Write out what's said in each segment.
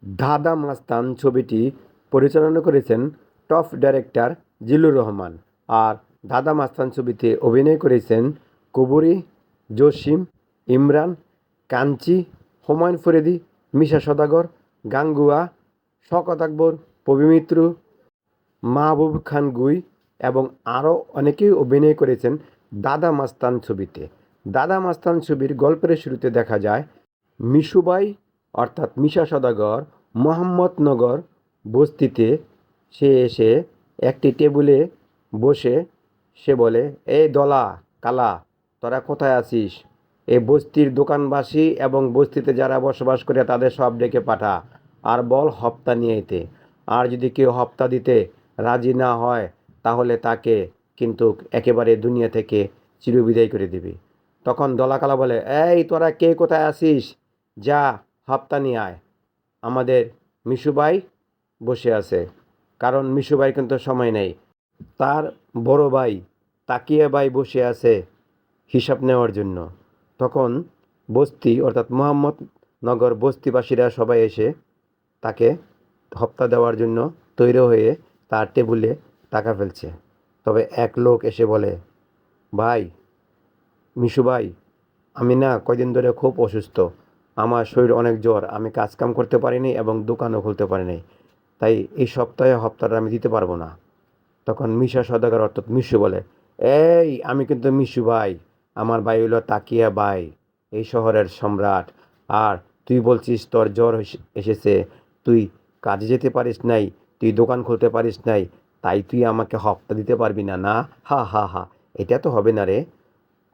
দাদা মাস্তান ছবিটি পরিচালনা করেছেন টপ ডাইরেক্টর জিল্লুর রহমান। আর দাদা মাস্তান ছবিতে অভিনয় করেছেন কবরী, জসিম, ইমরান, কাঞ্চি, হুমায়ুন ফরিদি, মিশা সওদাগর, গাঙ্গুয়া, শওকত আকবর, পপি মিত্র, মাহবুব খান গুই এবং আরও অনেকেই অভিনয় করেছেন দাদা মাস্তান ছবিতে। দাদা মাস্তান ছবির গল্পের শুরুতে দেখা যায় মিশুবাই অর্থাৎ মিশা সওদাগর মোহাম্মদনগর বস্তিতে সে এসে একটি টেবিলে বসে সে বলে, এই দলা কালা, তোরা কোথায় আছিস? এই বস্তির দোকানবাসী এবং বস্তিতে যারা বসবাস করে তাদের সব ডেকে পাঠা, আর বল হপ্তা নিয়ে এতে। আর যদি কেউ হপ্তা দিতে রাজি না হয় তাহলে তাকে কিন্তু একেবারে দুনিয়া থেকে চিরবিদায় করে দিবে। তখন দলাকালা বলে, এই তোরা কে কোথায় আছিস, যা হপ্তা নিয়ে আয়। আমাদের মিশুবাই বসে আছে, কারণ মিশুবাই কিন্তু সময় নেই। তার বড় ভাই তাকিয়া ভাই বসে আছে হিসাব নেওয়ার জন্য। তখন বস্তি অর্থাৎ মোহাম্মদনগর বস্তিবাসীরা সবাই এসে তাকে হপ্তা দেওয়ার জন্য তৈরি হয়ে তার টেবিলে টাকা ফেলছে। তবে এক লোক এসে বলে, ভাই মিশু ভাই, আমি না কয়দিন ধরে খুব অসুস্থ, আমার শরীর অনেক জ্বর, আমি কাজকাম করতে পারিনি এবং দোকানও খুলতে পারিনি, তাই এই সপ্তাহে হপ্তাটা আমি দিতে পারবো না। তখন মিশা সওদাগর অর্থাৎ মিশু বলে, এই আমি কিন্তু মিশু ভাই, আমার ভাই হলো তাকিয়া ভাই, এই শহরের সম্রাট। আর তুই বলছিস তোর জ্বর এসেছে, তুই কাজে যেতে পারিস নাই, তুই দোকান খুলতে পারিস নাই, তাই তুই আমাকে হপ্তা দিতে পারবি না? না, হা হা হা, এটা তো হবে না রে।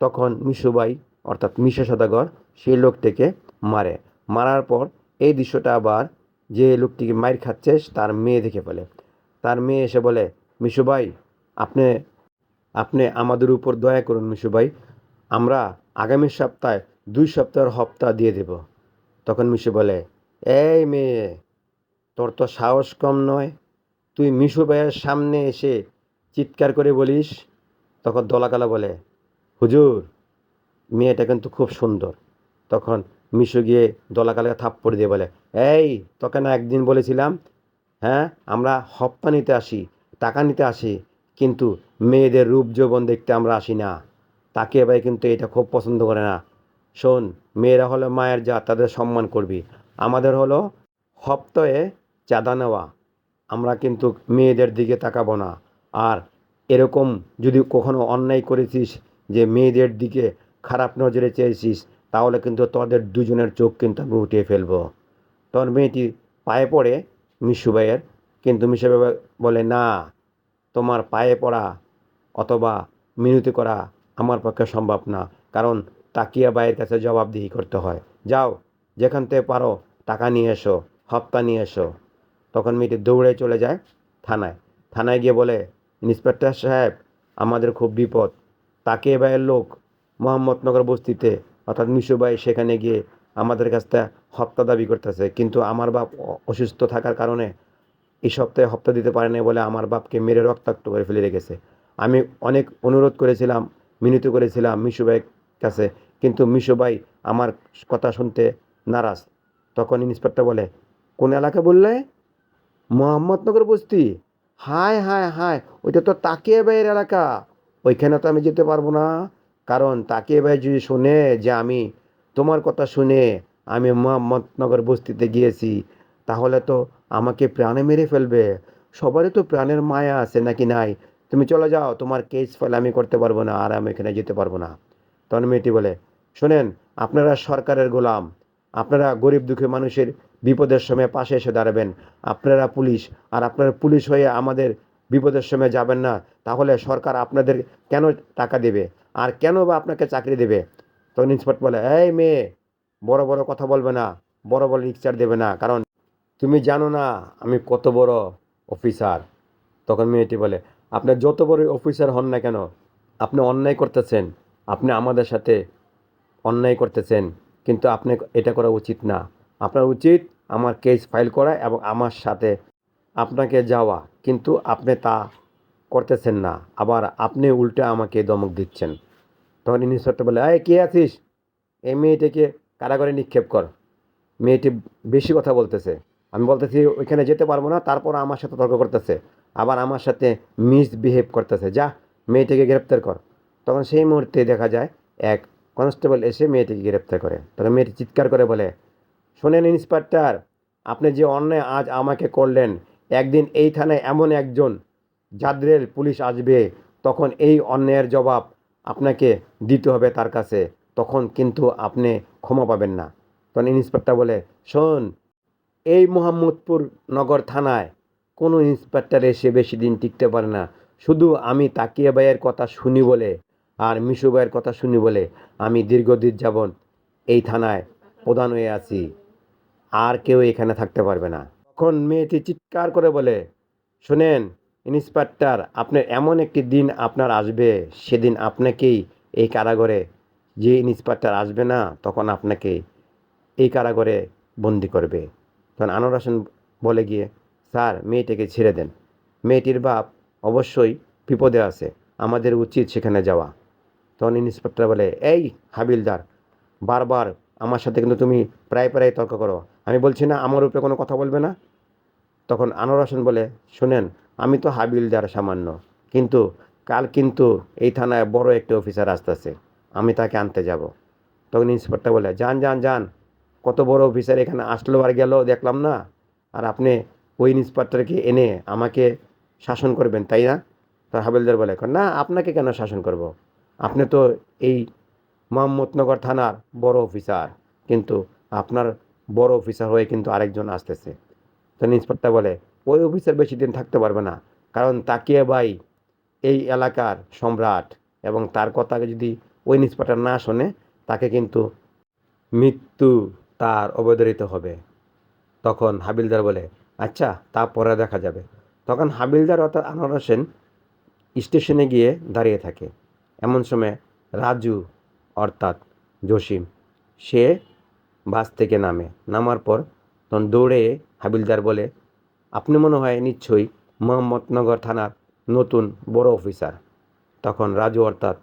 তখন মিশুবাই অর্থাৎ মিশা সওদাগর সেই লোকটিকে মারে। মারার পর এই দৃশ্যটা আবার যে লোকটিকে মাইর খাচ্ছে তার মেয়ে দেখে ফেলে। তার মেয়ে এসে বলে, মিশু ভাই, আপনি আপনি আমাদের উপর দয়া করুন মিশু ভাই, আমরা আগামী সপ্তাহে 2 সপ্তাহের হপ্তা দিয়ে দেব। তখন মিশু বলে, এই মেয়ে, তোর তো সাহস কম নয়, তুই মিশু ভাইয়ের সামনে এসে চিৎকার করে বলিস? তখন দলাকালা বলে, হুজুর, মেয়েটা কিন্তু খুব সুন্দর। তখন মিশু গিয়ে দলাকালাকে থাপ্পড় দিয়ে বলে, এই তোকে না একদিন বলেছিলাম, হ্যাঁ আমরা হপ্তা নিতে আসি, টাকা নিতে আসি, কিন্তু মেয়েদের রূপ যৌবন দেখতে আমরা আসি না। তাকিয়া ভাই কিন্তু এটা খুব পছন্দ করে না। শোন, মেয়েরা হলো মায়ের জাত, তাদের সম্মান করবি। আমাদের হলো হপ্তাহে চাঁদা নেওয়া, আমরা কিন্তু মেয়েদের দিকে তাকাবো না। আর এরকম যদি কখনো অন্যায় করেছিস যে মেয়েদের দিকে খারাপ নজরে চেয়েছিস, তাহলে কিন্তু তোদের দুজনের চোখ কিন্তু আমি উঠিয়ে ফেলবো। তখন মেয়েটি পায়ে পড়ে মিশু ভাইয়ের, কিন্তু মিশু ভাই বলে, না, তোমার পায়ে পড়া অথবা মিনতি করা আমার পক্ষে সম্ভব না, কারণ তাকিয়া ভাইয়ের কাছে জবাবদিহি করতে হয়। যাও, যেখান থেকে পারো টাকা নিয়ে এসো, হপ্তা নিয়ে এসো। তখন মেয়েটি দৌড়ে চলে যায় থানায়। থানায় গিয়ে বলে, ইন্সপেক্টর সাহেব, আমাদের খুব বিপদ, তাকিয়া ভাইয়ের লোক মোহাম্মদনগর বস্তিতে অর্থাৎ মিশু ভাই সেখানে গিয়ে আমাদের কাছ থেকে হপ্তা দাবি করতেছে, কিন্তু আমার বাপ অসুস্থ থাকার কারণে এই সপ্তাহে হপ্তা দিতে পারে না বলে আমার বাপকে মেরে রক্তাক্ত করে ফেলে রেখেছে। আমি অনেক অনুরোধ করেছিলাম, মিনতি করেছিলাম মিশু ভাইয়ের কাছে, কিন্তু মিশু ভাই আমার কথা শুনতে নারাজ। তখন ইন্সপেক্টর বলে, কোন এলাকা বললে? মোহাম্মদনগর বস্তি? হায় হায় হায়, ওইটা তো তাকিয়া ভাইয়ের এলাকা, ওইখানে তো আমি যেতে পারবো না, কারণ তাকিয়া ভাই যদি শুনে যে আমি তোমার কথা শুনে আমি মোহাম্মদনগর বস্তিতে গিয়েছি, তাহলে তো আমাকে প্রাণে মেরে ফেলবে। সবারই তো প্রাণের মায়া আছে নাকি নাই? তুমি চলে যাও, তোমার কেস ফাইল আমি করতে পারবো না, আর আমি এখানে যেতে পারবো না। তখন মেয়েটি বলে, শোনেন, আপনারা সরকারের গোলাম, আপনারা গরিব দুঃখী মানুষের বিপদের সময় পাশে এসে দাঁড়াবেন, আপনারা পুলিশ, আর আপনারা পুলিশ হয়ে আমাদের বিপদের সময় যাবেন না, তাহলে সরকার আপনাদের কেন টাকা দেবে, আর কেন বা আপনাকে চাকরি দেবে? তখন ইন্সপেক্টর বলে, এই মেয়ে, বড় বড় কথা বলবে না, বড় বড় লেকচার দেবে না, কারণ তুমি জানো না আমি কত বড় অফিসার। তখন মেয়েটি বলে, আপনি যত বড় অফিসার হন না কেন, আপনি অন্যায় করতেছেন, আপনি আমাদের সাথে অন্যায় করতেছেন, কিন্তু আপনি এটা করা উচিত না। আপনার উচিত আমার কেস ফাইল করা এবং আমার সাথে আপনাকে যাওয়া, কিন্তু আপনি তা করতেছেন না, আবার আপনি উল্টে আমাকে ধমক দিচ্ছেন। তখন ইন্সপেক্টর বলে, এই কে আছিস, এই মেয়েটিকে কারাগারে নিক্ষেপ কর, মেয়েটি বেশি কথা বলতেছে। আমি বলতেছি ওইখানে যেতে পারবো না, তারপর আমার সাথে তর্ক করতেছে, আবার আমার সাথে মিসবিহেভ করতেছে, যা মেয়েটিকে গ্রেপ্তার কর। তখন সেই মুহূর্তে দেখা যায় এক কনস্টেবল এসে মেয়েটিকে গ্রেপ্তার করে। তখন মেয়েটি চিৎকার করে বলে, শোনেন ইন্সপেক্টর, আপনি যে অন্যায় আজ আমাকে করলেন, একদিন এই থানায় এমন একজন জাদরেল পুলিশ আসবে, তখন এই অন্যায়ের জবাব আপনাকে দিতে হবে তার কাছে, তখন কিন্তু আপনি ক্ষমা পাবেন না। তখন ইন্সপেক্টর বলে, শোন, এই মোহাম্মদপুর নগর থানায় কোনো ইন্সপেক্টর এসে বেশি দিন টিকতে পারে না। শুধু আমি তাকিয়া ভাইয়ের কথা শুনি বলে আর মিশু ভাইয়ের কথা শুনি বলে আমি দীর্ঘদিন যাবৎ এই থানায় প্রধান হয়ে আছি, আর কেউ এখানে থাকতে পারবে না। তখন মেয়েটি চিৎকার করে বলে, শোনেন ইন্সপেক্টর, আপনার এমন একটি দিন আপনার আসবে, সেদিন আপনাকেই এই কারাগারে, যে ইন্সপেক্টর আসবে না তখন আপনাকে এই কারাগারে বন্দি করবে। তখন আনোয়ার হোসেন বলে গিয়ে, স্যার মেয়েটিকে ছেড়ে দেন, মেয়েটির বাপ অবশ্যই বিপদে আছে, আমাদের উচিত সেখানে যাওয়া। তখন ইন্সপেক্টর বলে, এই হাবিলদার, বারবার আমার সাথে কিন্তু তুমি প্রায় প্রায় তর্ক করো, আমি বলছি না আমার উপরে কোনো কথা বলবে না। তখন আনোয়ার হোসেন বলে, শোনেন, আমি তো হাবিলদার সামান্য, কিন্তু কাল কিন্তু এই থানায় বড় একটা অফিসার আসতেছে, আমি তাকে আনতে যাব। তখন ইন্সপেক্টর বলে, যান যান যান, কত বড় অফিসার এখানে আসলো আর গেল দেখলাম না, আর আপনি ওই ইন্সপেক্টরকে এনে আমাকে শাসন করবেন তাই না? তার হাবিলদার বলে, না আপনাকে কেন শাসন করব, আপনি তো এই মোহাম্মদনগর থানার বড় অফিসার, কিন্তু আপনার বড় অফিসার হয়ে কিন্তু আরেকজন আসতেছে। তখন ইন্সপেক্টর বলে, ওই অফিসার বেশি দিন থাকতে পারবে না, কারণ তাকিয়া ভাই এই এলাকার সম্রাট, এবং তার কথা যদি ওই ইন্সপেক্টর না শোনে, তাকে কিন্তু মৃত্যু তার অবধারিত হবে। তখন হাবিলদার বলে, আচ্ছা তা পরে দেখা যাবে। তখন হাবিলদার অর্থাৎ আনোয়ার হোসেন স্টেশনে গিয়ে দাঁড়িয়ে থাকে। এমন সময় রাজু অর্থাৎ জসিম, সে বাস থেকে নামার পর তখন দৌড়ে হাবিলদার বলে, আপনি মনে হয় নিশ্চয়ই মোহাম্মদনগর থানার নতুন বড় অফিসার। তখন রাজু অর্থাৎ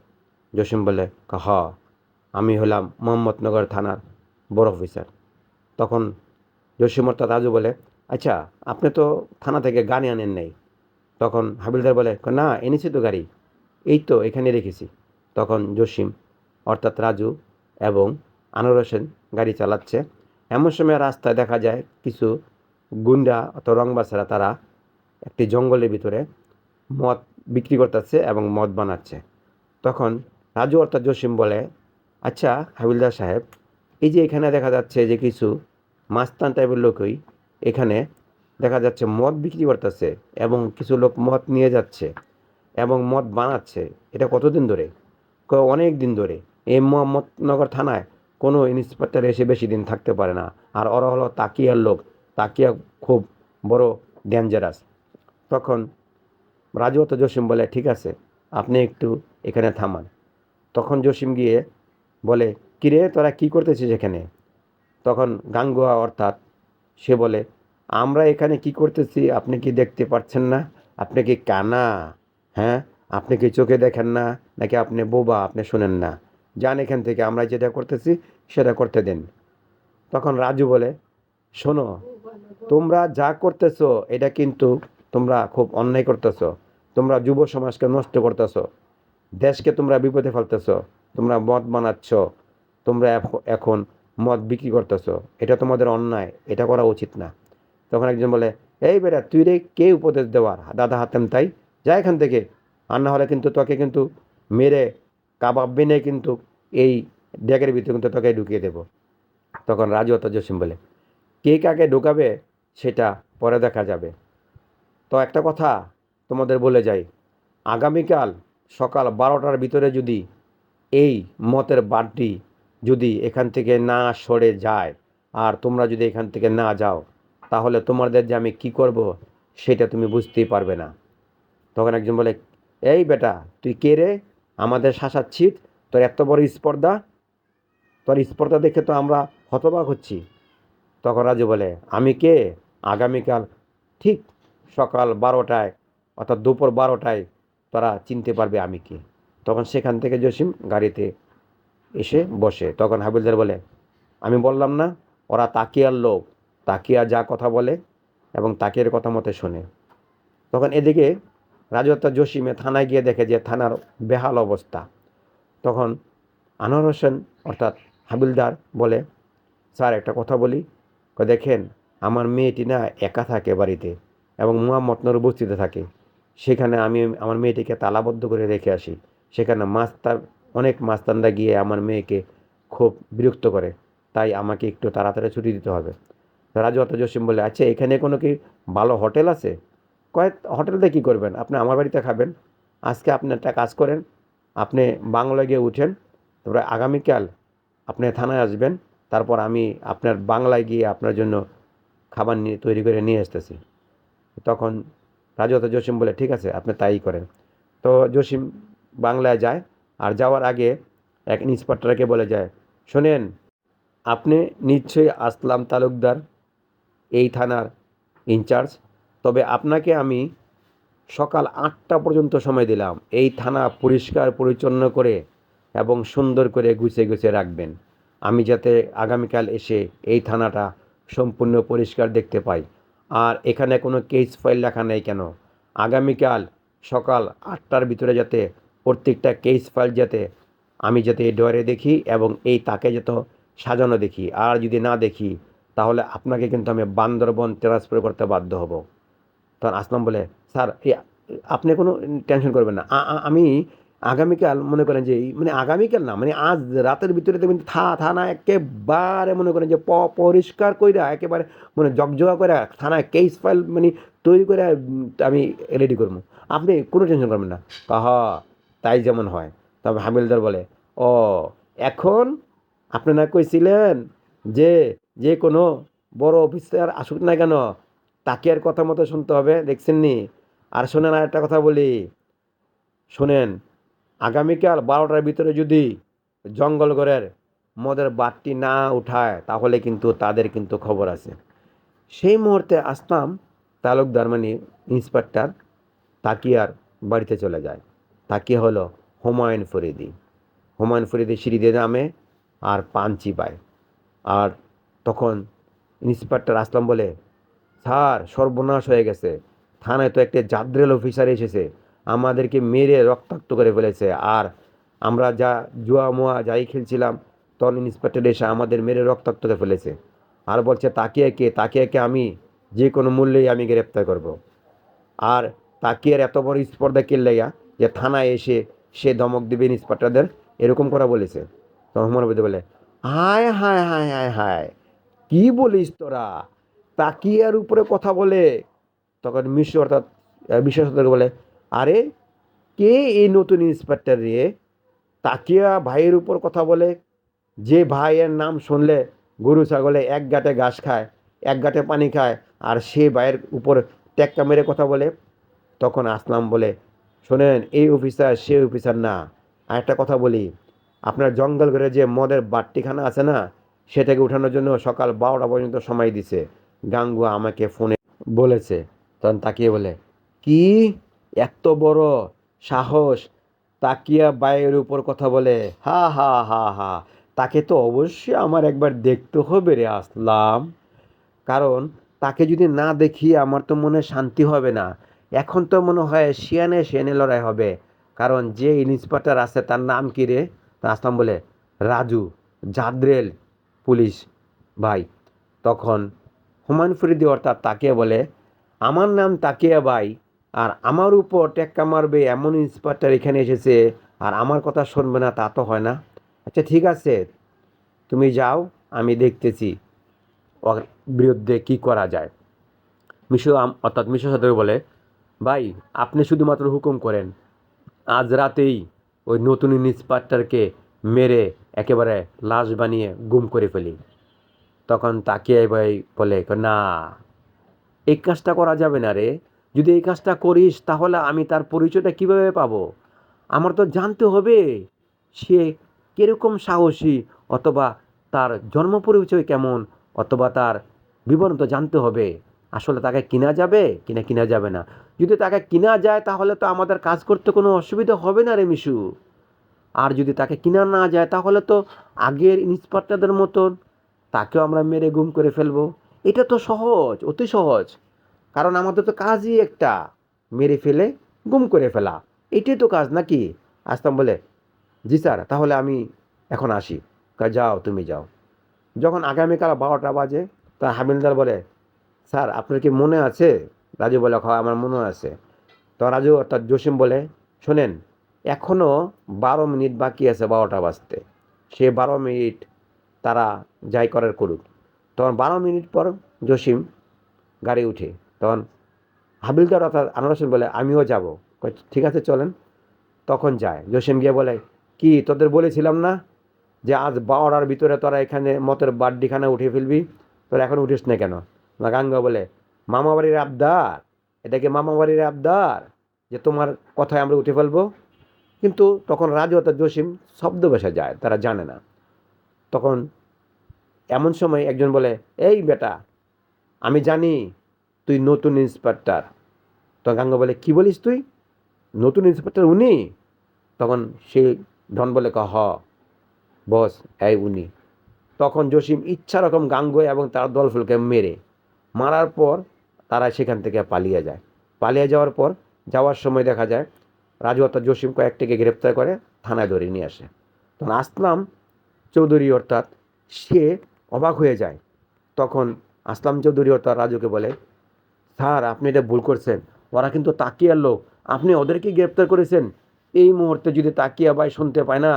জসিম বলে, হ, আমি হলাম মোহাম্মদনগর থানার বড় অফিসার। তখন জসিম অর্থাৎ রাজু বলে, আচ্ছা আপনি তো থানা থেকে গাড়ি আনেন নাই। তখন হাবিলদার বলে, না এনেছি তো গাড়ি, এই তো এখানে রেখেছি। তখন জসিম অর্থাৎ রাজু এবং আনোয়ার হোসেন গাড়ি চালাচ্ছে। এমন সময় রাস্তায় দেখা যায় কিছু গুন্ডা অথবা রংবাসেরা, তারা একটি জঙ্গলের ভিতরে মদ বিক্রি করতেছে এবং মদ বানাচ্ছে। তখন রাজু অর্থাৎ জসিম বলে, আচ্ছা হাবিলদার সাহেব, এই যে এখানে দেখা যাচ্ছে যে কিছু মাস্তান টাইপের লোকই এখানে দেখা যাচ্ছে মদ বিক্রি করতেছে এবং কিছু লোক মদ নিয়ে যাচ্ছে এবং মদ বানাচ্ছে, এটা কতদিন ধরে? অনেক দিন ধরে। এই মোহাম্মদনগর থানায় কোনো ইন্সপেক্টর এসে বেশি দিন থাকতে পারে না, আর ওরা হলো তাকিয়ার লোক, তাকিয়া খুব বড় ডেঞ্জারাস। তখন রাজু তো জসিম বলে, ঠিক আছে আপনি একটু এখানে থামান। তখন জসিম গিয়ে বলে, কিরে তোরা কি করতেছিস এখানে? তখন গাঙ্গুয়া অর্থাৎ সে বলে, আমরা এখানে কি করতেছি আপনি কি দেখতে পাচ্ছেন না? আপনি কি কানা? হ্যাঁ, আপনি কি চোখে দেখেন না, নাকি আপনি বোবা, আপনি শোনেন না? যান এখান থেকে, আমরা যেটা করতেছি সেটা করতে দেন। তখন রাজু বলে, শোনো, তোমরা যা করতেছো এটা কিন্তু তোমরা খুব অন্যায় করতেছো, তোমরা যুব সমাজকে নষ্ট করতেছো, দেশকে তোমরা বিপদে ফেলতেছো, তোমরা মদ বানাচ্ছ, তোমরা এখন মদ বিক্রি করতেছো, এটা তোমাদের অন্যায়, এটা করা উচিত না। তখন একজন বলে, এই বেটা তুই রে কে উপদেশ দেওয়ার, দাদা হাতেম তাই, যা এখান থেকে, আর না হলে কিন্তু তোকে কিন্তু মেরে কাবাব বেনে কিন্তু এই ড্যাগের ভিতরে কিন্তু তোকে ঢুকিয়ে দেবো। তখন রাজু অর্থাৎ জসিম বলে, কে কাকে ঢোকাবে সেটা পরে দেখা যাবে। তো একটা কথা তোমাদের বলে যাই, আগামীকাল সকাল 12টার ভিতরে যদি এই মতের বাড়তি যদি এখান থেকে না সরে যায়, আর তোমরা যদি এখান থেকে না যাও, তাহলে তোমাদের যে আমি কি করব সেটা তুমি বুঝতেই পারবে না। তখন একজন বলে, এই বেটা তুই কে রে, আমাদের শাসাচ্ছিস, তোর এত বড় স্পর্ধা, তোর স্পর্ধা দেখে তো আমরা হতবাক হচ্ছি। তখন রাজু বলে, আমি কে? আগামীকাল ঠিক সকাল 12টায় অর্থাৎ দুপুর 12টায় তারা চিনতে পারবে আমি কে। তখন সেখান থেকে জসিম গাড়িতে এসে বসে। তখন হাবিলদার বলে, আমি বললাম না ওরা তাকিয়ার লোক, তাকিয়া যা কথা বলে এবং তাকিয়ার কথা মতো শোনে। তখন এদিকে রাজু আর তার জসিমে থানায় গিয়ে দেখে যে থানার বেহাল অবস্থা। তখন আনোয়ার হোসেন অর্থাৎ হাবিলদার বলে, স্যার একটা কথা বলি। দেখেন, আমার মেয়েটি না একা থাকে বাড়িতে এবং মোহাম্মদ নূর বস্তিতে থাকে। সেখানে আমি আমার মেয়েটিকে তালাবদ্ধ করে রেখে আসি। সেখানে অনেক মাস্তানরা গিয়ে আমার মেয়েকে খুব বিরক্ত করে। তাই আমাকে একটু তাড়াতাড়ি ছুটি দিতে হবে। রাজু অত জসিম বলে, আচ্ছা এখানে কোনো কি ভালো হোটেল আছে? কয়েক হোটেলতে কী করবেন, আপনি আমার বাড়িতে খাবেন। আজকে আপনি একটা কাজ করেন, আপনি বাংলায় গিয়ে উঠেন, তারপরে আগামীকাল আপনি থানায় আসবেন, তারপর আমি আপনার বাংলায় গিয়ে আপনার জন্য খাবার তৈরি করে নিয়ে আসতেছি। তখন রাজু অত জসিম বলে, ঠিক আছে আপনি তাই করেন। তো জসিম বাংলায় যায়, আর যাওয়ার আগে এক ইন্সপেক্টরকে বলে যায়, শোনেন, আপনি নিশ্চয়ই আসলাম তালুকদার, এই থানার ইনচার্জ। তবে আপনাকে আমি সকাল 8টা পর্যন্ত সময় দিলাম এই থানা পরিষ্কার পরিচ্ছন্ন করে এবং সুন্দর করে গুছিয়ে গুছিয়ে রাখবেন। আমি যাতে আগামীকাল এসে এই থানাটা সম্পূর্ণ পরিষ্কার দেখতে পাই। আর এখানে কোনো কেস ফাইল রাখা নেই কেন, আগামীকাল সকাল 8টার ভিতরে যাতে প্রত্যেকটা কেস ফাইল যাতে আমি যাতে এই ডয়ারে দেখি এবং এই তাকে যাতে সাজানো দেখি। আর যদি না দেখি তাহলে আপনাকে কিন্তু আমি বান্দরবন ট্রান্সফার করতে বাধ্য হব। তখন আসলাম বলে, স্যার আপনি কোনো টেনশন করবেন না। আমি আগামীকাল মনে করেন যে মানে আগামীকাল না, মানে আজ রাতের ভিতরে দেখবেন থানা একেবারে মনে করেন যে পরিষ্কার কইরা একেবারে মানে জগজগা করে থানায় কেস ফাইল মানে তৈরি করে আমি রেডি করবো। আপনি কোনো টেনশন করবেন না। তাই যেমন হয়। তবে হাবিলদার বলে, ও এখন আপনি না কইছিলেন যে যে কোনো বড় অফিসার আসুক না কেন তাকে আর কথা মতো শুনতে হবে, দেখছেন নি? আর শোনেন, আর একটা কথা বলি, শোনেন, আগামীকাল 12টার ভিতরে যদি জঙ্গলগড়ের মদের বাটটি না উঠায় তাহলে কিন্তু তাদের কিন্তু খবর আছে। সেই মুহূর্তে আসলাম তালুকদার মানে ইন্সপেক্টর তাকিয়ার বাড়িতে চলে যায়। তাকিয়া হলো হুমায়ুন ফরিদি সিঁড়ি দিয়ে নামে আর পান চিবায়। আর তখন ইন্সপেক্টর আসলাম বলে, স্যার সর্বনাশ হয়ে গেছে, থানায় তো একটা জাদ্রেল অফিসার এসেছে, আমাদেরকে মেরে রক্তাক্ত করে ফেলেছে। আর আমরা যা জুয়া মুয়া যাই খেলছিলাম তখন ইন্সপেক্টর এসে আমাদের মেরে রক্তাক্ত করে ফেলেছে। আর বলছে তাকিয়াকে আমি যে কোনো মূল্যেই আমি গ্রেপ্তার করব। আর তাকিয়ার এত বড় স্পর্ধা কিল্লাইয়া যে থানায় এসে সে ধমক দেবে ইন্সপেক্টরদের, এরকম করা বলেছে। তখন মনোবিদ বলে, হায় হায় হায় হায় হায়, কি বলিস তোরা, তাকিয়ার উপরে কথা বলে? তখন মিশু অর্থাৎ বিশ্বাস বলে, আরে কে এই নতুন ইন্সপেক্টর রে, তাকিয়া ভাইয়ের উপর কথা বলে? যে ভাইয়ের নাম শুনলে গরু ছাগলে এক গাঁটে ঘাস খায়, এক গাঁটে পানি খায়, আর সে ভাইয়ের উপর টেক্কা মেরে কথা বলে? তখন আসলাম বলে, শোনেন, এই অফিসার সে অফিসার না। আর একটা কথা বলি, আপনার জঙ্গল ঘরে যে মদের বাট্টিখানা আছে না, সেটাকে উঠানোর জন্য সকাল 12টা পর্যন্ত সময় দিছে, গাঙ্গুয়া আমাকে ফোনে বলেছে। তখন তাকিয়ে বলে, কি এত বড় সাহস, তাকিয়া বাইয়ের উপর কথা বলে? হা হা হা হা, তাকে তো অবশ্যই আমার একবার দেখতে হবে রে আসলাম। কারণ তাকে যদি না দেখি আমার তো মনে শান্তি হবে না। এখন তো মনে হয় শিয়ানে শিয়ানে লড়াই হবে। কারণ যে ইন্সপেক্টর আছে তার নাম কি রে? তা আসলাম বলে, রাজু, জাদ্রেল পুলিশ ভাই। তখন হুমায়ুন ফরিদি অর্থাৎ তাকিয়া বলে, আমার নাম তাকিয়া ভাই, আর আমার উপর টেক্কা মারবে এমন ইন্সপেক্টর এখানে এসেছে আর আমার কথা শুনবে না, তা তো হয় না। আচ্ছা ঠিক আছে, তুমি যাও, আমি দেখতেছি ওর বিরুদ্ধে কী করা যায়। অর্থাৎ মিশু সদর বলে, ভাই আপনি শুধুমাত্র হুকুম করেন, আজ রাতেই ওই নতুন ইন্সপেক্টরকে মেরে একেবারে লাশ বানিয়ে গুম করে ফেলি। তখন তাকিয়ে ভাই বলে, না, এই কাজটা করা যাবে না রে। যদি এই কাজটা করিস তাহলে আমি তার পরিচয়টা কিভাবে পাবো? আমার তো জানতে হবে সে কিরকম সাহসী, অথবা তার জন্ম পরিচয় কেমন, অথবা তার বিবরণ তো জানতে হবে। আসলে তাকে কিনা যাবে কিনা যাবে না। যদি তাকে কিনা যায় তাহলে তো আমাদের কাজ করতে কোনো অসুবিধা হবে না রে মিশু। আর যদি তাকে কিনা না যায় তাহলে তো আগের ইন্সপেক্টরদের মতন তাকেও আমরা মেরে গুম করে ফেলবো। এটা তো সহজ, অতি সহজ, কারণ আমাদের তো কাজই একটা, মেরে ফেলে গুম করে ফেলা, এটাই তো কাজ নাকি? আসলাম বলে, জি স্যার, তাহলে আমি এখন আসি। যাও, তুমি যাও। যখন আগামীকাল 12টা বাজে, তা হাবিলদার বলে, স্যার আপনার কি মনে আছে? রাজু বলে, হ্যাঁ আমার মনে আছে। তো রাজু অর্থাৎ জসিম বলে, শোনেন, এখনও 12 মিনিট বাকি আছে 12টা বাজতে। সে 12 মিনিট তারা যাই করার করুক। তখন 12 মিনিট পর জসিম গাড়ি উঠে। তখন হাবিলদার অর্থাৎ আনোয়ার হোসেন বলে, আমিও যাব। ঠিক আছে চলেন। তখন যায়। জসিম গিয়ে বলে, কি তোদের বলেছিলাম না যে আজ 12টার ভিতরে তোরা এখানে মতের বাড্ডিখানা উঠিয়ে ফেলবি, তোরা এখন উঠিস না কেন? না, গাঙ্গা বলে, মামা বাড়ির আবদার, এটা কি মামা বাড়ির আবদার যে তোমার কথায় আমরা উঠে ফেলবো? কিন্তু তখন রাজু অর্থাৎ জসিম শব্দ ভেসে যায়, তারা জানে না। তখন এমন সময় একজন বলে, এই বেটা, আমি জানি তুই নতুন ইন্সপেক্টর। তখন গাঙ্গা বলে, কি বলিস তুই? নতুন ইন্সপেক্টর উনি? তখন সে ডন বলে, হ বস, এই উনি। তখন জসিম ইচ্ছা রকম গাঙ্গুই এবং তার দলফুলকে মারার পর তারা সেখান থেকে পালিয়ে যায়। পালিয়ে যাওয়ার পর যাওয়ার সময় দেখা যায় রাজু অর্থাৎ জসিম কয়েকটিকে গ্রেপ্তার করে থানায় ধরে নিয়ে আসে। তখন আসলাম চৌধুরী অর্থাৎ সে অবাক হয়ে যায়। তখন আসলাম চৌধুরী অর্থাৎ রাজুকে বলে, স্যার আপনি এটা ভুল করছেন, ওরা কিন্তু তাকিয়ার লোক, আপনি ওদেরকে গ্রেপ্তার করেছেন। এই মুহূর্তে যদি তাকিয়া ভাই শুনতে পায় না,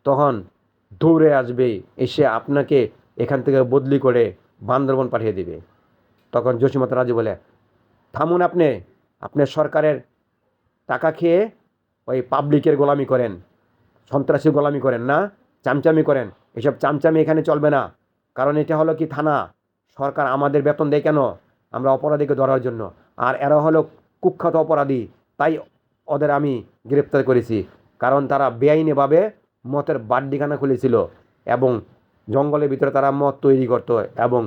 তখন দৌড়ে আসবে, এসে আপনাকে এখান থেকে বদলি করে বান্দরবন পাঠিয়ে দিবে। তখন জসিমত রাজু বলে, থামুন, আপনি আপনি সরকারের টাকা খেয়ে ওই পাবলিকের গোলামি করেন, সন্ত্রাসী গোলামি করেন না, চামচামি করেন। এসব চামচামি এখানে চলবে না, কারণ এটা হলো কি থানা, সরকার আমাদের বেতন দেয় কেন? আমরা অপরাধীকে ধরার জন্য। আর এরা হলো কুখ্যাত অপরাধী, তাই ওদের আমি গ্রেপ্তার করেছি, কারণ তারা বেআইনিভাবে মদের বাড্ডিখানা খুলেছিল এবং জঙ্গলের ভিতরে তারা মদ তৈরি করত এবং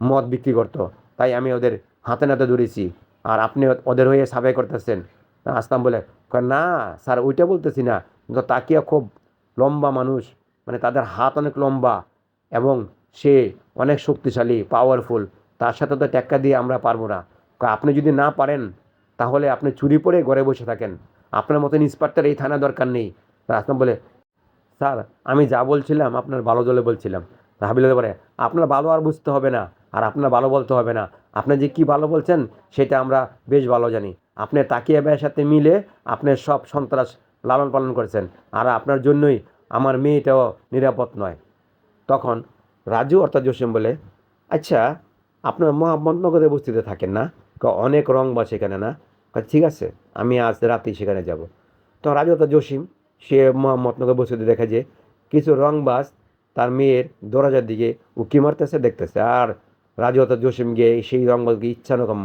মদ বিক্রি করত, তাই আমি ওদের হাতে নাতে ধরেছি। আর আপনি ওদের হয়ে সাফাই করতেছেন। আসলাম বলে, না স্যার, ওইটা বলতেছি না, কিন্তু তাকিয়া খুব লম্বা মানুষ, মানে তাদের হাত অনেক লম্বা এবং সে অনেক শক্তিশালী, পাওয়ারফুল, তার সাথে তো টেক্কা দিয়ে আমরা পারবো না। আপনি যদি না পারেন তাহলে আপনি চুরি পরে ঘরে বসে থাকেন, আপনার মতন ইন্সপেক্টর এই থানা দরকার নেই। আসলাম বলে, স্যার আমি যা বলছিলাম আপনার ভালো জলে বলছিলাম। হাবিল বলে, আপনার ভালো আর বুঝতে হবে না, আর আপনার ভালো বলতে হবে না, আপনি যে কি ভালো বলছেন সেটা আমরা বেশ ভালো জানি। আপনি তাকিয়া ভাইয়ের সাথে মিলে আপনি সব সন্ত্রাস লালন পালন করেছেন, আর আপনার জন্যই আমার মেয়েটাও নিরাপদ নয়। তখন রাজু অর্থাৎ জসিম বলে, আচ্ছা আপনার মোহাম্মদনগরে বস্তিতে থাকেন না? অনেক রং বা সেখানে না? ঠিক আছে, আমি আজ রাতেই সেখানে যাব। তো রাজু অর্থাৎ জসিম সে মোহাম্মদনগর বস্তিতে দেখে যে কিছু রংবাজ তার মেয়ের দরজার দিকে উকি মারতেছে, দেখতেছে। আর রাজু অর্থাৎ জসিম গিয়ে সেই রংবাজকে ইচ্ছানুরকম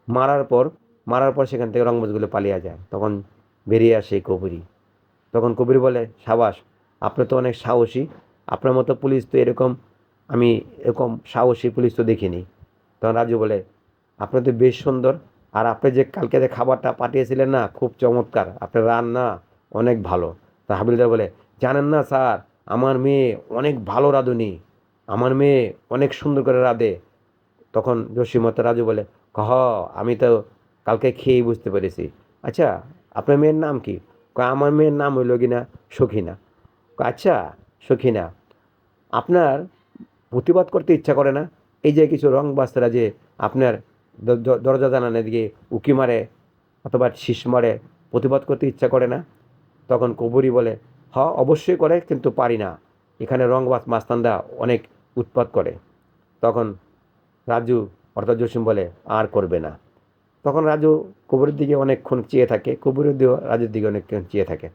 মারার পর সেখান থেকে রংবাজগুলো পালিয়ে যায়। তখন বেরিয়ে আসে কবির। তখন কবির বলে, সাবাস, আপনি তো অনেক সাহসী, আপনার মতো পুলিশ তো আমি এরকম সাহসী পুলিশ তো দেখিনি। তখন রাজু বলে, আপনি তো বেশ সুন্দর, আর আপনি যে কালকে যে খাবারটা পাঠিয়েছিলেন না, খুব চমৎকার, আপনার রান্না অনেক ভালো। তা হাবিলদার বলে, জানেন না স্যার, আমার মেয়ে অনেক ভালো রাঁধুনি, আমার মেয়ে অনেক সুন্দর করে রাঁধে। তখন জসিমত রাজু বলে, হ, আমি তো কালকে খেয়েই বুঝতে পেরেছি। আচ্ছা আপনার মেয়ের নাম কি? আমার মেয়ের নাম হইল কিনা সখিনা। আচ্ছা সখিনা, আপনার প্রতিবাদ করতে ইচ্ছা করে না? এই যে কিছু রংবাজরা যে আপনার দরজা জানানোর দিকে উকি মারে অথবা শীষ মারে, প্রতিবাদ করতে ইচ্ছা করে না? তখন কবুরি বলে, অবশ্যই করে, কিন্তু পারি না, এখানে রংবাজ মাস্তানদা অনেক উৎপাত করে। তখন রাজু অর্থাৎ জসিম বলে, আর করবে না। তখন রাজু কবুরের দিকে অনেকক্ষণ চেয়ে থাকে, কবুরের দিকে রাজুর দিকে অনেকক্ষণ চেয়ে থাকে।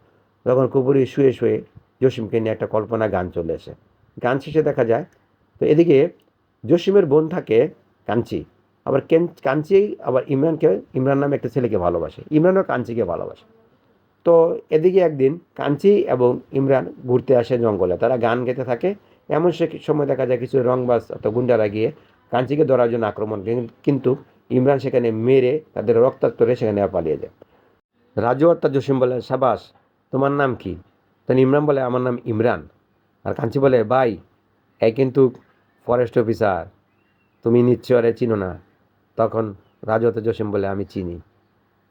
তখন কবুরি শুয়ে শুয়ে জসিমকে নিয়ে একটা কল্পনা গান চলে আসে। গান শেষে দেখা যায় তো এদিকে জসিমের বোন থাকে কাঞ্চি, আবার কাঞ্চি আবার ইমরান নামে একটা ছেলেকে ভালোবাসে, ইমরানও কাঞ্চিকে ভালোবাসে। তো এদিকে একদিন কাঞ্চি এবং ইমরান ঘুরতে আসে জঙ্গলে, তারা গান গেতে থাকে। এমন সে সময় দেখা যায় কিছু রংবাজ অর্থাৎ গুন্ডারা গিয়ে কাঞ্চিকে ধরার জন্য আক্রমণ, কিন্তু ইমরান সেখানে মেরে তাদের রক্তাক্ত করে সেখানে পালিয়ে যায়। রাজু অর্থাৎ জসিম বলে, সাবাস, তোমার নাম কি? তখন ইমরান বলে, আমার নাম ইমরান। আর কাঞ্চি বলে, ভাই, এই কিন্তু ফরেস্ট অফিসার, তুমি নিশ্চয় আরে চিনো না। তখন রাজু জসিম বলে, আমি চিনি।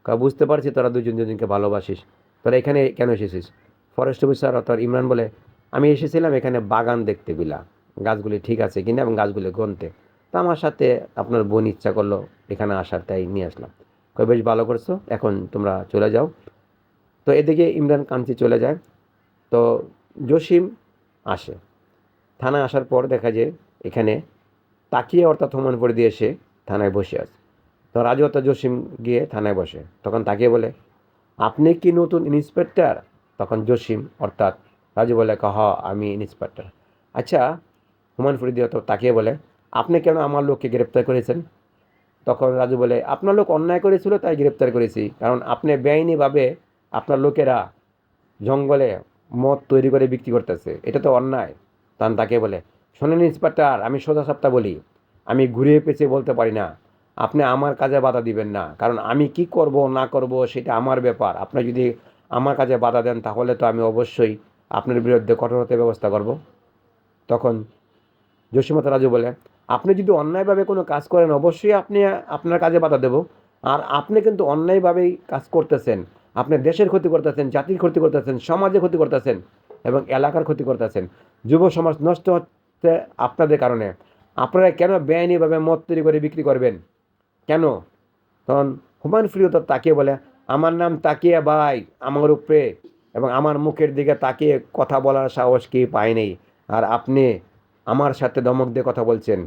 বুঝতে পারছি তোরা দুজন দুজনকে ভালোবাসিস, তোরা এখানে কেন এসেছিস? ফরেস্ট অফিসার অর্থাৎ ইমরান বলে, আমি এসেছিলাম এখানে বাগান দেখতে বিলা, গাছগুলি ঠিক আছে কিনা এবং গাছগুলি গুনতে। তা আমার সাথে আপনার বোন ইচ্ছা করলো এখানে আসার, তাই নিয়ে আসলাম। বেশ ভালো করছো, এখন তোমরা চলে যাও। তো এদিকে ইমরান কাঞ্চি চলে যায়। তো জসিম আসে, থানায় আসার পর দেখা যায় এখানে তাকিয়ে অর্থাৎ হুমান ফরিদি এসে থানায় বসে আছে। তো রাজু অর্থাৎ জসিম গিয়ে থানায় বসে, তখন তাকিয়ে বলে, আপনি কি নতুন ইন্সপেক্টর? তখন জসিম অর্থাৎ রাজু বলে, হ আমি ইন্সপেক্টর। আচ্ছা, হুমান ফরিদি অর্থাৎ তাকিয়ে বলে, আপনি কেন আমার লোককে গ্রেপ্তার করেছেন? তখন রাজু বলে, আপনার লোক অন্যায় করেছিল তাই গ্রেপ্তার করেছি, কারণ আপনি বেআইনিভাবে আপনার লোকেরা জঙ্গলে মদ তৈরি করে বিক্রি করতেছে, এটা তো অন্যায়। তখন তাকে বলে, শোনেন ইন্সপেক্টর, আমি সোজা সাপটা বলি, আমি ঘুরিয়ে পেঁচিয়ে বলতে পারি না। আপনি আমার কাজে বাধা দিবেন না, কারণ আমি কি করব না করব সেটা আমার ব্যাপার। আপনি যদি আমার কাজে বাধা দেন তাহলে তো আমি অবশ্যই আপনার বিরুদ্ধে কঠোরতা ব্যবস্থা করব। তখন জসীমতা রাজু বলে, আপনি যদি অন্যায়ভাবে কোনো কাজ করেন অবশ্যই আপনি আপনার কাজে বাধা দেব। আর আপনি কিন্তু অন্যায়ভাবেই কাজ করতেছেন, আপনি দেশের ক্ষতি করতেছেন, জাতির ক্ষতি করতেছেন, সমাজের ক্ষতি করতেছেন এবং এলাকার ক্ষতি করতেছেন। যুব সমাজ নষ্ট হচ্ছে আপনাদের কারণে। আপনারা কেন বেআইনিভাবে মদ তৈরি করে বিক্রি করবেন কেন? তখন হুমায়ুন ফরিদ তাকিয়ে বলে, আমার নাম তাকিয়া ভাই, আমার উপরে এবং আমার মুখের দিকে তাকিয়ে কথা বলার সাহস কি পায়নি, আর আপনি আমার সাথে ধমক দিয়ে কথা বলছেন।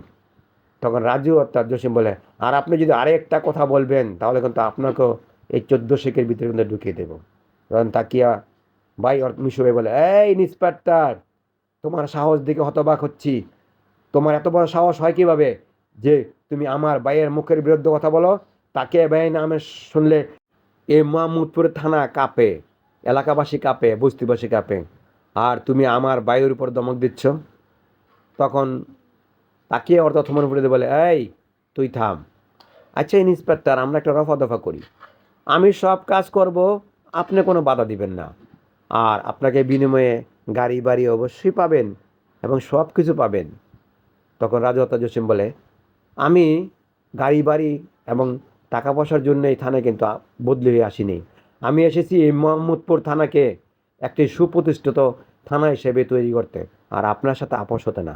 তখন রাজু অর্থাৎ জসিম বলে, আর আপনি যদি আরেকটা কথা বলবেন তাহলে কিন্তু আপনাকেও এই 14 শিখের ভিতরে কিন্তু ঢুকিয়ে দেবো। তখন তাকিয়া ভাই মিশু ভাই বলে, এই ইন্সপেক্টর, তোমার সাহস দিকে হতবাক হচ্ছি। তোমার এত বড় সাহস হয় কিভাবে যে তুমি আমার ভাইয়ের মুখের বিরুদ্ধে কথা বলো? তাকে ভাই নামে শুনলে এই মাহমুদপুর থানা কাঁপে, এলাকাবাসী কাঁপে, বস্তিবাসী কাঁপে, আর তুমি আমার ভাইয়ের উপর ধমক দিচ্ছ। তখন তাকিয়ে অর্থাৎ থমন ফরিদে বলে, এই তুই থাম। আচ্ছা ইন্সপেক্টর, আমরা একটা রফা দফা করি, আমি সব কাজ করব, আপনি কোনো বাধা দিবেন না, আর আপনাকে বিনিময়ে গাড়ি বাড়ি অবশ্যই পাবেন এবং সব কিছু পাবেন। তখন রাজু অর্থাৎ জসিম বলে, আমি গাড়ি বাড়ি এবং টাকা পয়সার জন্য এই থানায় কিন্তু বদলি হয়ে আসিনি। আমি এসেছি এই মোহাম্মদপুর থানাকে একটি সুপ্রতিষ্ঠিত থানা হিসেবে তৈরি করতে, আর আপনার সাথে আপোষ হতে না।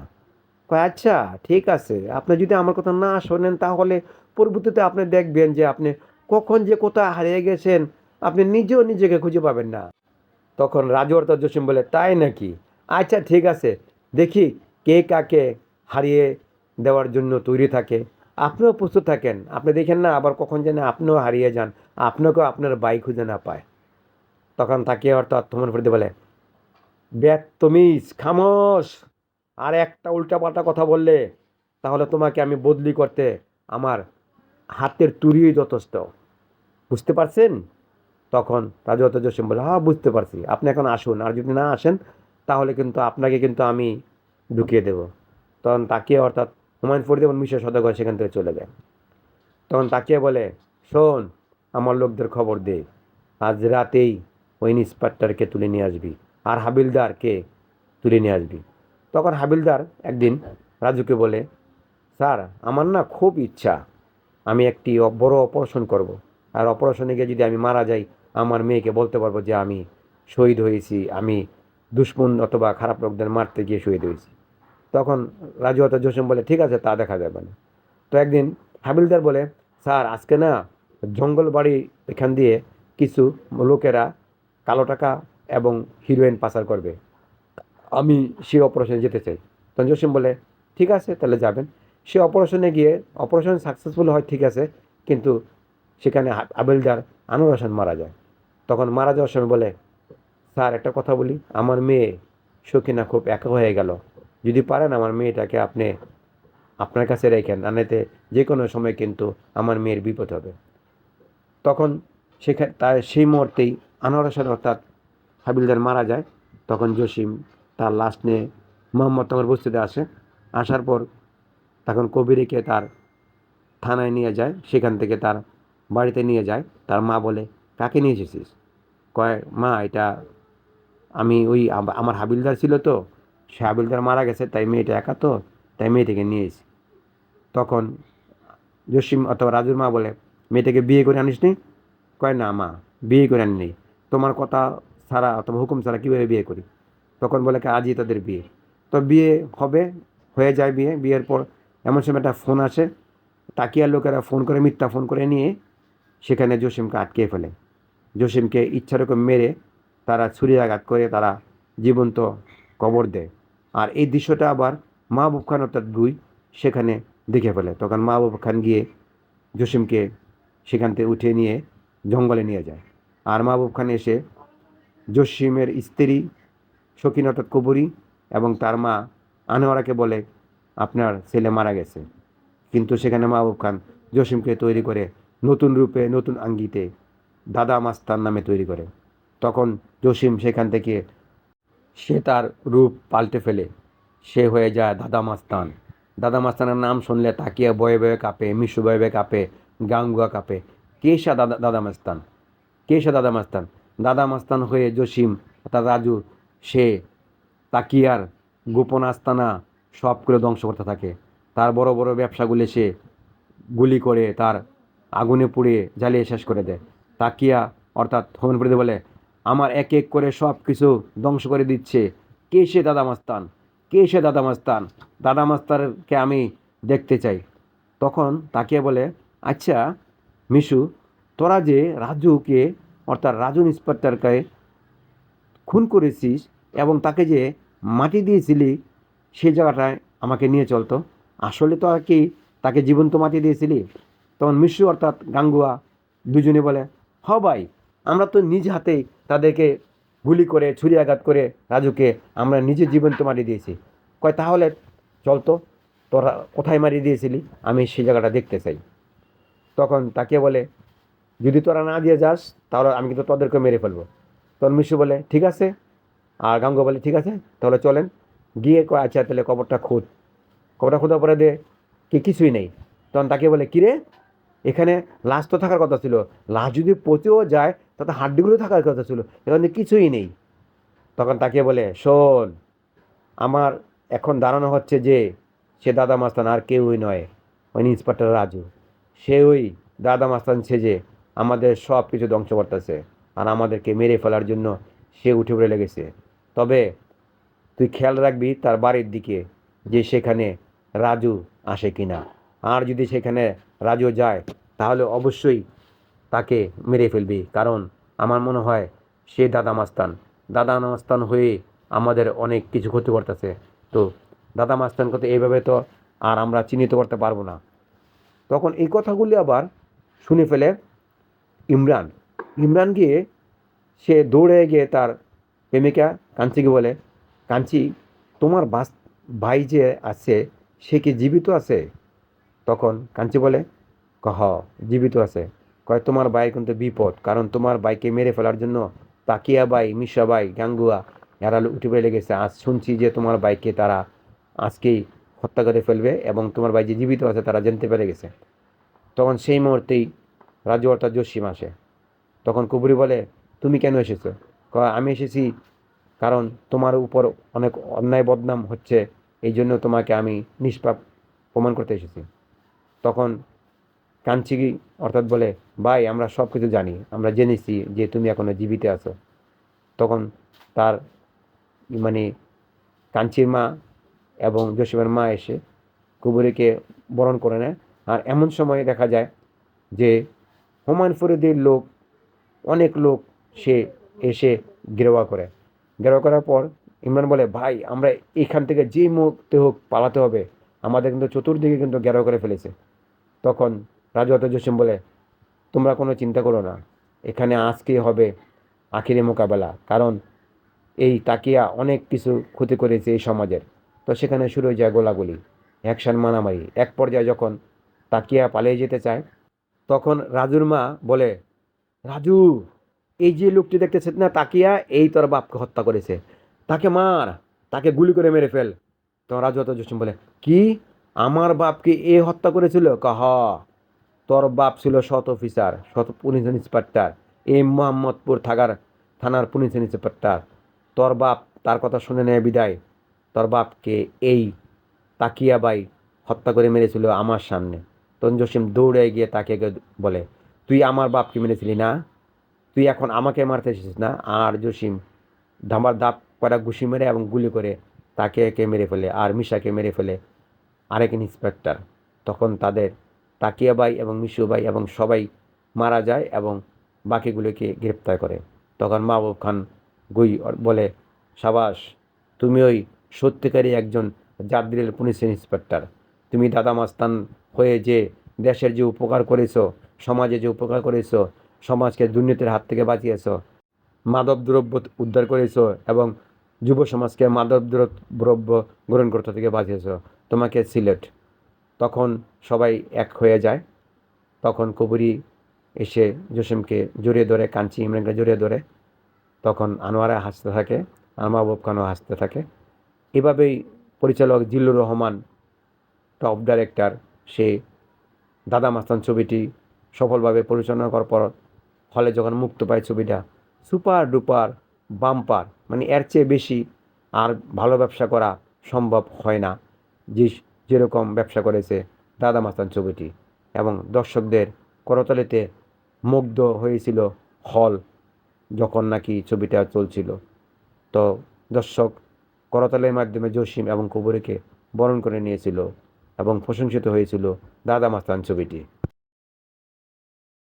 কয় আচ্ছা ঠিক আছে, আপনি যদি আমার কথা না শোনেন তাহলে পরবর্তীতে আপনি দেখবেন যে আপনি কখন যে কোথায় হারিয়ে গেছেন আপনি নিজেও নিজেকে খুঁজে পাবেন না। তখন রাজু অর্থাৎ জসিম বলে, তাই নাকি? আচ্ছা ঠিক আছে, দেখি কে কাকে হারিয়ে দেওয়ার জন্য তৈরি থাকে। আপনিও প্রস্তুত থাকেন, আপনি দেখেন না আবার কখন যেন আপনিও হারিয়ে যান, আপনাকেও আপনার বাইক খুঁজে না পায়। তখন তাকে অর্থাৎ থমন ফরিদি বলে, বেত্তমিজ খামোশ, আর একটা উল্টাপাল্টা কথা বললে তাহলে তোমাকে আমি বদলি করতে আমার হাতের তুড়িই যথেষ্ট, বুঝতে পারছেন? তখন রাজু অত জসিম বলে, হ্যাঁ বুঝতে পারছি, আপনি এখন আসুন, আর যদি না আসেন তাহলে কিন্তু আপনাকে কিন্তু আমি ঢুকিয়ে দেব। তখন তাকিয়ে অর্থাৎ হুমায়ুন ফরিদ এবং মিশর সদাগর সেখান থেকে চলে যায়। তখন তাকিয়ে বলে, শোন, আমার লোকদের খবর দে, আজ রাতেই ওই ইন্সপেক্টরকে তুলে নিয়ে আসবি, আর হাবিলদারকে তুলে নিয়ে আসবি। তখন হাবিলদার একদিন রাজুকে বলে, স্যার আমার না খুব ইচ্ছা আমি একটি বড় অপারেশন করব, আর অপারেশনে গিয়ে যদি আমি মারা যাই আমার মেয়েকে বলতে পারবো যে আমি শহীদ হয়েছি, আমি দুশ্মন অথবা খারাপ লোকদের মারতে গিয়ে শহীদ হয়েছি। তখন রাজু অত জসিম বলে, ঠিক আছে তা দেখা যাবে না। তো একদিন হাবিলদার বলে, স্যার আজকে না জঙ্গল বাড়ি এখান দিয়ে কিছু লোকেরা কালো টাকা এবং হিরোইন পাচার করবে, আমি সেই অপারেশনে যেতে চাই। তখন জসিম বলে, ঠিক আছে তাহলে যাবেন। সে অপারেশনে গিয়ে অপারেশন সাকসেসফুল হয় ঠিক আছে, কিন্তু সেখানে হাবিলদার আনোয়ার হোসেন মারা যায়। তখন মারা যাওয়ার সময় বলে, স্যার একটা কথা বলি, আমার মেয়ে সখিনা খুব একা হয়ে গেল, যদি পারেন আমার মেয়েটাকে আপনি আপনার কাছে রেখেন, আনেতে যে কোনো সময় কিন্তু আমার মেয়ের বিপদ হবে। তখন সেখানে তার সেই মুহূর্তেই আনোয়ার হোসেন অর্থাৎ হাবিলদার মারা যায়। তখন জসিম তার লাশ নিয়ে মোহাম্মদ তখন বস্তিতে আসে। আসার পর তখন কবিরকে তার থানায় নিয়ে যায়, সেখান থেকে তার বাড়িতে নিয়ে যায়। তার মা বলে, কাকে নিয়ে এসেছিস? কয়, মা এটা আমি ওই আমার হাবিলদার ছিল তো, সে হাবিলদার মারা গেছে তাই মেয়েটা একা তো, তাই মেয়েটাকে নিয়ে এসেছি। তখন জসিম অথবা রাজুর মা বলে, মেয়েটাকে বিয়ে করে আনিসনি? কয়, না মা, বিয়ে করে আনিনি। তোমার কথা ছাড়া অথবা হুকুম ছাড়া কীভাবে বিয়ে করি? তখন বলে, আজই তাদের বিয়ে। তো বিয়ে হবে, হয়ে যায় বিয়ে। বিয়ের পর এমন সময় একটা ফোন আসে, তাকিয়ার লোকেরা ফোন করে, মিথ্যা ফোন করে নিয়ে সেখানে জসিমকে আটকে ফেলে। জসিমকে ইচ্ছারকম মেরে তারা ছুরিকাঘাত করে তারা জীবন্ত কবর দেয়। আর এই দৃশ্যটা আবার মাহবুব খান অর্থাৎ গুই সেখানে দেখে ফেলে। তখন মাহবুব খান গিয়ে জসিমকে সেখান থেকে উঠিয়ে নিয়ে জঙ্গলে নিয়ে যায়। আর মাহবুব খান এসে জসিমের স্ত্রী শকিন অর্থাৎ কবরী এবং তার মা আনোয়ারাকে বলে, আপনার ছেলে মারা গেছে। কিন্তু সেখানে মাহবুব খান জসিমকে তৈরি করে নতুন রূপে, নতুন আঙ্গিতে দাদা মাস্তান নামে তৈরি করে। তখন জসিম সেখান থেকে সে তার রূপ পাল্টে ফেলে, সে হয়ে যায় দাদা মাস্তান। দাদা মাস্তানের নাম শুনলে তাকিয়া বয়ে বয়ে কাঁপে, মিশু বয়ে বয়ে কাঁপে, গাঙ্গুয়া কাঁপে। কে সে দাদা মাস্তান? কে সে দাদা মাস্তান? দাদা মাস্তান হয়ে জসিম অর্থাৎ রাজু সে তাকিয়ার গোপন আস্তানা সবগুলো ধ্বংস করতে থাকে। তার বড় বড় ব্যবসাগুলি সে গুলি করে, তার আগুনে পুড়িয়ে জ্বালিয়ে শেষ করে দেয়। তাকিয়া অর্থাৎ হোমেনপ্রীতি বলে, আমার এক এক করে সব কিছু ধ্বংস করে দিচ্ছে। কে সে দাদা মাস্তান? কে সে দাদা মাস্তান? দাদা মাস্তারকে আমি দেখতে চাই। তখন তাকিয়া বলে, আচ্ছা মিশু, তোরা যে রাজুকে অর্থাৎ রাজু ইন্সপেক্টরকে খুন করেছিস এবং তাকে যে মাটি দিয়েছিলি সেই জায়গাটায় আমাকে নিয়ে চলতো। আসলে তো আর কি তাকে জীবন্ত মাটি দিয়েছিলি? তখন মিশু অর্থাৎ গাঙ্গুয়া দুজনে বলে, হ ভাই, আমরা তো নিজ হাতেই তাদেরকে গুলি করে ছুরিয়াঘাত করে রাজুকে আমরা নিজে জীবন্ত মাটি দিয়েছি। কয়, তাহলে চলতো, তোরা কোথায় মারি দিয়েছিলি? আমি সেই জায়গাটা দেখতে চাই। তখন তাকে বলে, যদি তোরা না দিয়ে যাস তাহলে আমি কিন্তু তোদেরকে মেরে ফেলবো। তখন মিশু বলে, ঠিক আছে। আর গাঙ্গুয়া বলে, ঠিক আছে, তাহলে চলেন। গিয়ে কয়, আচ্ছা তাহলে কবরটা খুঁজ। কবরটা খোঁজার পরে দে কি কিছুই নেই। তখন তাকে বলে, কিরে, এখানে লাশ তো থাকার কথা ছিল, লাশ যদি পচেও যায় তাতে হাড্ডিগুলো থাকার কথা ছিল, এখানে কিছুই নেই। তখন তাকে বলে, শোন, আমার এখন দাঁড়ানো হচ্ছে যে সে দাদা মাস্তান আর কেউই নয়, ওই ইন্সপেক্টর রাজু। সে ওই দাদা মাস্তান সেজে আমাদের সব কিছু ধ্বংস করতেছে আর আমাদেরকে মেরে ফেলার জন্য সে উঠে পড়ে লেগেছে। তবে তুই খেয়াল রাখবি তার বাড়ির দিকে, যে সেখানে রাজু আসে কিনা। আর যদি সেখানে রাজু যায় তাহলে অবশ্যই তাকে মেরে ফেলবি, কারণ আমার মনে হয় সে দাদা মাস্তান। দাদা মাস্তান হয়ে আমাদের অনেক কিছু ক্ষতি করতেছে। তো দাদা মাস্তান করতে এইভাবে তো আর আমরা চিহ্নিত করতে পারবো না। তখন এই কথাগুলি আবার শুনে ফেলে ইমরান। ইমরান গিয়ে সে দৌড়ে গিয়ে তার প্রেমিকা কাঞ্চিকে বলে, কাঞ্চি, তোমার ভাই যে আছে সে কি জীবিত আছে? তখন কাঞ্চি বলে, হ, জীবিত আছে। কয়, তোমার ভাই কিন্তু বিপদ, কারণ তোমার ভাইকে মেরে ফেলার জন্য তাকিয়া বাই, মিশা বাই, গাঙ্গুয়া এরা উঠে পড়ে লেগেছে। আজ শুনছি যে তোমার ভাইকে তারা আজকেই হত্যা করে ফেলবে এবং তোমার ভাই যে জীবিত আছে তারা জানতে পেরে গেছে। তখন সেই মুহূর্তেই রাজু অর্থাৎ জসিম আসে। তখন কুবুরি বলে, তুমি কেন এসেছো? কয়, আমি এসেছি কারণ তোমার উপর অনেক অন্যায় বদনাম হচ্ছে, এই জন্য তোমাকে আমি নিষ্পাপ প্রমাণ করতে এসেছি। তখন কাঞ্চি অর্থাৎ বলে, ভাই, আমরা সব কিছু জানি, আমরা জেনেছি যে তুমি এখনো জীবিত আছো। তখন তার মানে কাঞ্চির মা এবং জসিমের মা এসে কুবুরিকে বরণ করে নেয়। আর এমন সময় দেখা যায় যে হুমায়ুন ফরিদির লোক, অনেক লোক সে এসে গেরোয়া করে। গেরোয়া করার পর ইমরান বলে, ভাই, আমরা এখান থেকে যে মুহূর্তে হোক পালাতে হবে, আমাদের কিন্তু চতুর্দিকে কিন্তু গেরোয়া করে ফেলেছে। তখন রাজু অত জসিম বলে, তোমরা কোনো চিন্তা করো না, এখানে আজকেই হবে আখিরি মোকাবেলা, কারণ এই তাকিয়া অনেক কিছু ক্ষতি করেছে এই সমাজের। তো সেখানে শুরু হয়ে যায় গোলাগুলি, অ্যাকশন, মারামারি। এক পর্যায়ে যখন তাকিয়া পালিয়ে যেতে চায় তখন রাজুর মা বলে, রাজু, এই যে লোকটি দেখতেছে না তাকিয়া, এই তোর বাপকে হত্যা করেছে, তাকে মার, তাকে গুলি করে মেরে ফেল। তো রাজু অত জসিম বলে, কি, আমার বাপকে এ হত্যা করেছিল? কহ, তোর বাপ ছিল শত অফিসার, শত পুলিশ ইন্সপেক্টর, এই মোহাম্মদপুর থানার পুলিশ ইন্সপেক্টর। তোর বাপ তার কথা শুনে নেয় বিদায় তোর বাপকে এই তাকিয়াবাই হত্যা করে মেরেছিল আমার সামনে। তখন জসিম দৌড়ে গিয়ে তাকে বলে, তুই আমার বাপকে মেরেছিলি না, তুই এখন আমাকে মারতে এসেছিস না। আর জসিম ধামার দাপ করা ঘুষি মেরে এবং গুলি করে তাকে একে মেরে ফেলে, আর মিশাকে মেরে ফেলে আরেক ইন্সপেক্টর। তখন তাদের তাকিয়া ভাই এবং মিশু ভাই এবং সবাই মারা যায় এবং বাকিগুলোকে গ্রেপ্তার করে। তখন মাহবুব খান গুই বলে, সাবাস, তুমি ওই সত্যিকারই একজন জাদ্রিল পুলিশ ইন্সপেক্টর। তুমি দাদা মাস্তান হয়ে যে দেশের যে উপকার করেছো, সমাজে যে উপকার করেছো, সমাজকে দুর্নীতির হাত থেকে বাঁচিয়েছো, মাদক দ্রব্য উদ্ধার করেছো এবং যুব সমাজকে মাদক দ্রব্য গ্রহণ করতে থেকে বাঁচিয়েছো, তোমাকে সিলেট। তখন সবাই এক হয়ে যায়। তখন কবরী এসে জসিমকে জড়িয়ে ধরে, কাঞ্চি ইমরানকে জড়িয়ে ধরে। তখন আনোয়ারা হাসতে থাকে আর মাহবুব খানও হাসতে থাকে। এভাবেই পরিচালক জিল্লুর রহমান, টপ ডাইরেক্টর, সে দাদা মাস্তান ছবিটি সফলভাবে পরিচালনা করার পর হলে যখন মুক্তি পায় ছবিটা সুপার ডুপার বাম্পার, মানে এর চেয়ে বেশি আর ভালো ব্যবসা করা সম্ভব হয় না যে যেরকম ব্যবসা করেছে দাদা মাস্তান ছবিটি। এবং দর্শকদের করতালিতে মুগ্ধ হয়েছিল হল যখন নাকি ছবিটা চলছিল। তো দর্শক করতালের মাধ্যমে জসিম এবং কবরীকে বরণ করে নিয়েছিল এবং প্রশংসিত হয়েছিল দাদা মাস্তান ছবিটি।